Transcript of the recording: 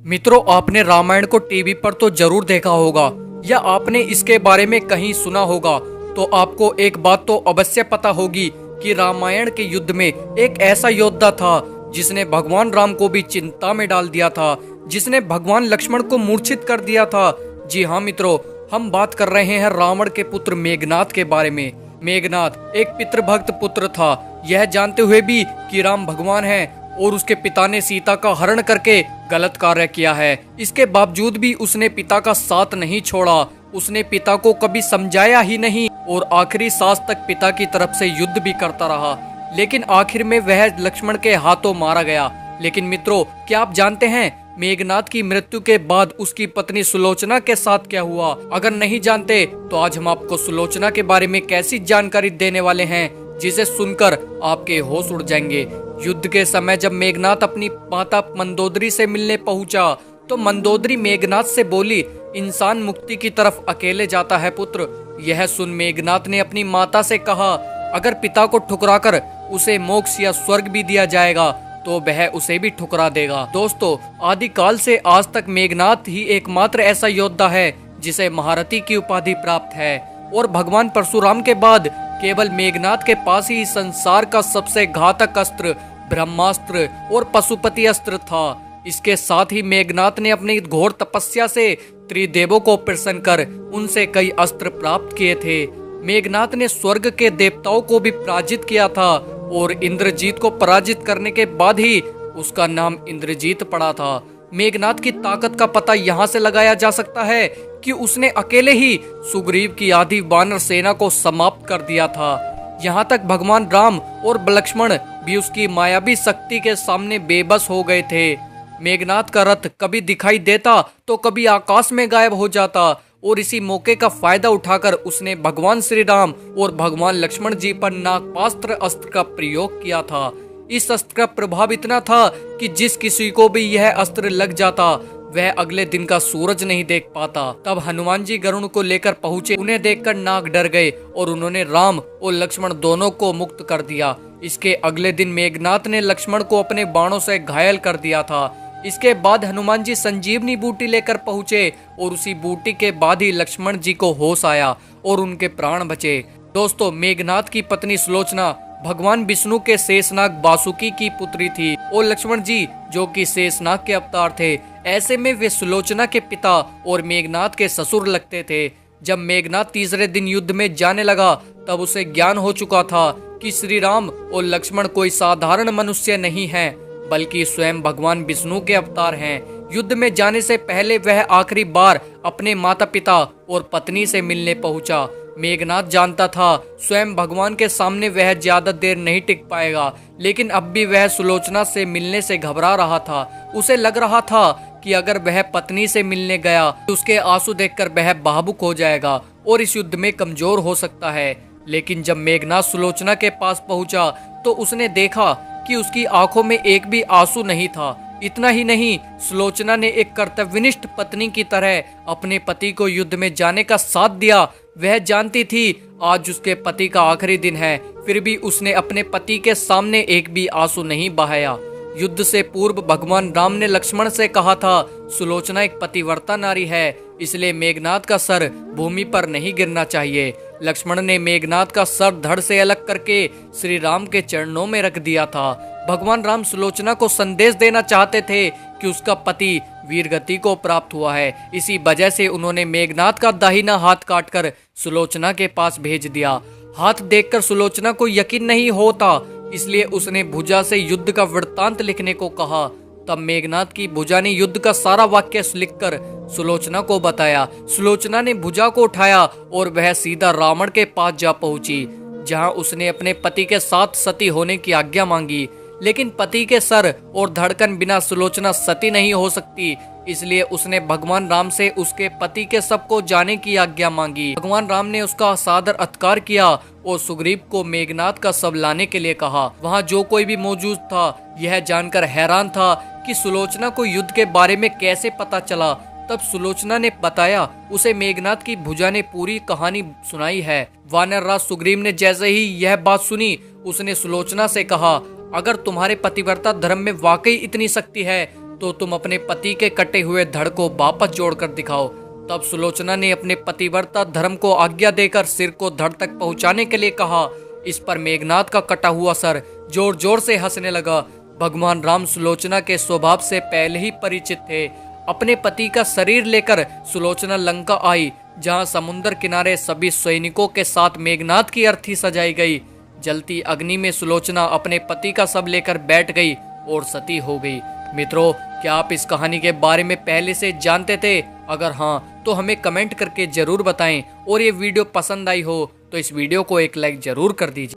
मित्रों, आपने रामायण को टीवी पर तो जरूर देखा होगा या आपने इसके बारे में कहीं सुना होगा। तो आपको एक बात तो अवश्य पता होगी कि रामायण के युद्ध में एक ऐसा योद्धा था जिसने भगवान राम को भी चिंता में डाल दिया था, जिसने भगवान लक्ष्मण को मूर्छित कर दिया था। जी हाँ मित्रों, हम बात कर रहे हैं रावण के पुत्र मेघनाद के बारे में। मेघनाद एक पितृभक्त पुत्र था। यह जानते हुए भी कि राम भगवान हैं और उसके पिता ने सीता का हरण करके गलत कार्य किया है, इसके बावजूद भी उसने पिता का साथ नहीं छोड़ा। उसने पिता को कभी समझाया ही नहीं और आखिरी सांस तक पिता की तरफ से युद्ध भी करता रहा, लेकिन आखिर में वह लक्ष्मण के हाथों मारा गया। लेकिन मित्रों, क्या आप जानते हैं मेघनाद की मृत्यु के बाद उसकी पत्नी सुलोचना के साथ क्या हुआ? अगर नहीं जानते तो आज हम आपको सुलोचना के बारे में कैसी जानकारी देने वाले हैं जिसे सुनकर आपके होश उड़ जाएंगे। युद्ध के समय जब मेघनाद अपनी माता मंदोदरी से मिलने पहुंचा तो मंदोदरी मेघनाद से बोली, इंसान मुक्ति की तरफ अकेले जाता है पुत्र। यह सुन मेघनाद ने अपनी माता से कहा, अगर पिता को ठुकराकर उसे मोक्ष या स्वर्ग भी दिया जाएगा तो वह उसे भी ठुकरा देगा। दोस्तों, आदिकाल से आज तक मेघनाद ही एकमात्र ऐसा योद्धा है जिसे महारथी की उपाधि प्राप्त है और भगवान परशुराम के बाद केवल मेघनाद के पास ही संसार का सबसे घातक अस्त्र ब्रह्मास्त्र और पशुपति अस्त्र था। इसके साथ ही मेघनाद ने अपनी घोर तपस्या से त्रिदेवों को प्रसन्न कर उनसे कई अस्त्र प्राप्त किए थे। मेघनाद ने स्वर्ग के देवताओं को भी पराजित किया था और इंद्रजीत को पराजित करने के बाद ही उसका नाम इंद्रजीत पड़ा था। मेघनाद की ताकत का पता यहाँ से लगाया जा सकता है कि उसने अकेले ही सुग्रीव की आधी वानर सेना को समाप्त कर दिया था। यहाँ तक भगवान राम और लक्ष्मण भी उसकी मायावी शक्ति के सामने बेबस हो गए थे। मेघनाद का रथ कभी दिखाई देता तो कभी आकाश में गायब हो जाता और इसी मौके का फायदा उठाकर उसने भगवान श्री राम और भगवान लक्ष्मण जी पर नागपास्त्र अस्त्र का प्रयोग किया था। इस अस्त्र का प्रभाव इतना था कि जिस किसी को भी यह अस्त्र लग जाता वह अगले दिन का सूरज नहीं देख पाता। तब हनुमान जी गरुड़ को लेकर पहुंचे। उन्हें देखकर नाग डर गए और उन्होंने राम और लक्ष्मण दोनों को मुक्त कर दिया। इसके अगले दिन मेघनाद ने लक्ष्मण को अपने बाणों से घायल कर दिया था। इसके बाद हनुमान जी संजीवनी बूटी लेकर पहुंचे और उसी बूटी के बाद ही लक्ष्मण जी को होश आया और उनके प्राण बचे। दोस्तों, मेघनाद की पत्नी सुलोचना भगवान विष्णु के शेषनाग वासुकी की पुत्री थी और लक्ष्मण जी जो कि शेषनाग के अवतार थे। ऐसे में वे सुलोचना के पिता और मेघनाद के ससुर लगते थे। जब मेघनाद तीसरे दिन युद्ध में जाने लगा तब उसे ज्ञान हो चुका था कि श्री राम और लक्ष्मण कोई साधारण मनुष्य नहीं है बल्कि स्वयं भगवान विष्णु के अवतार हैं। युद्ध में जाने से पहले वह आखिरी बार अपने माता पिता और पत्नी से मिलने पहुंचा। मेघनाद जानता था स्वयं भगवान के सामने वह ज्यादा देर नहीं टिक पाएगा, लेकिन अब भी वह सुलोचना से मिलने से घबरा रहा था। उसे लग रहा था कि अगर वह पत्नी से मिलने गया तो उसके आंसू देखकर वह भावुक हो जाएगा और इस युद्ध में कमजोर हो सकता है। लेकिन जब मेघनाद सुलोचना के पास पहुंचा तो उसने देखा कि उसकी आंखों में एक भी आंसू नहीं था। इतना ही नहीं, सुलोचना ने एक कर्तव्यनिष्ठ पत्नी की तरह अपने पति को युद्ध में जाने का साथ दिया। वह जानती थी आज उसके पति का आखिरी दिन है, फिर भी उसने अपने पति के सामने एक भी आंसू नहीं बहाया। युद्ध से पूर्व भगवान राम ने लक्ष्मण से कहा था, सुलोचना एक पतिव्रता नारी है, इसलिए मेघनाद का सर भूमि पर नहीं गिरना चाहिए। लक्ष्मण ने मेघनाद का सर धड़ से अलग करके श्री राम के चरणों में रख दिया था। भगवान राम सुलोचना को संदेश देना चाहते थे कि उसका पति वीरगति को प्राप्त हुआ है। इसी वजह से उन्होंने मेघनाद का दाहिना हाथ काटकर सुलोचना के पास भेज दिया। हाथ देखकर सुलोचना को यकीन नहीं होता, इसलिए उसने भुजा से युद्ध का वृत्तांत लिखने को कहा। तब मेघनाद की भुजा ने युद्ध का सारा वाक्य लिखकर सुलोचना को बताया। सुलोचना ने भुजा को उठाया और वह सीधा रावण के पास जा पहुंची, जहां उसने अपने पति के साथ सती होने की आज्ञा मांगी। लेकिन पति के सर और धड़कन बिना सुलोचना सती नहीं हो सकती, इसलिए उसने भगवान राम से उसके पति के शव को जाने की आज्ञा मांगी। भगवान राम ने उसका सादर अत्कार किया और सुग्रीव को मेघनाद का शव लाने के लिए कहा। वहां जो कोई भी मौजूद था यह जानकर हैरान था कि सुलोचना को युद्ध के बारे में कैसे पता चला। तब सुलोचना ने बताया उसे मेघनाद की भुजा ने पूरी कहानी सुनाई है। वानर राज सुग्रीव ने जैसे ही यह बात सुनी उसने सुलोचना से कहा, अगर तुम्हारे पतिव्रता धर्म में वाकई इतनी शक्ति है तो तुम अपने पति के कटे हुए धड़ को वापस जोड़कर दिखाओ। तब सुलोचना ने अपने पतिव्रता धर्म को आज्ञा देकर सिर को धड़ तक पहुंचाने के लिए कहा। इस पर मेघनाथ का कटा हुआ सर जोर जोर से हंसने लगा। भगवान राम सुलोचना के स्वभाव से पहले ही परिचित थे। अपने पति का शरीर लेकर सुलोचना लंका आई, जहां समुद्र किनारे सभी सैनिकों के साथ मेघनाथ की अर्थी सजाई गई। जलती अग्नि में सुलोचना अपने पति का शव लेकर बैठ गई और सती हो गई। मित्रों, क्या आप इस कहानी के बारे में पहले से जानते थे? अगर हाँ तो हमें कमेंट करके जरूर बताएं, और ये वीडियो पसंद आई हो तो इस वीडियो को एक लाइक जरूर कर दीजिए।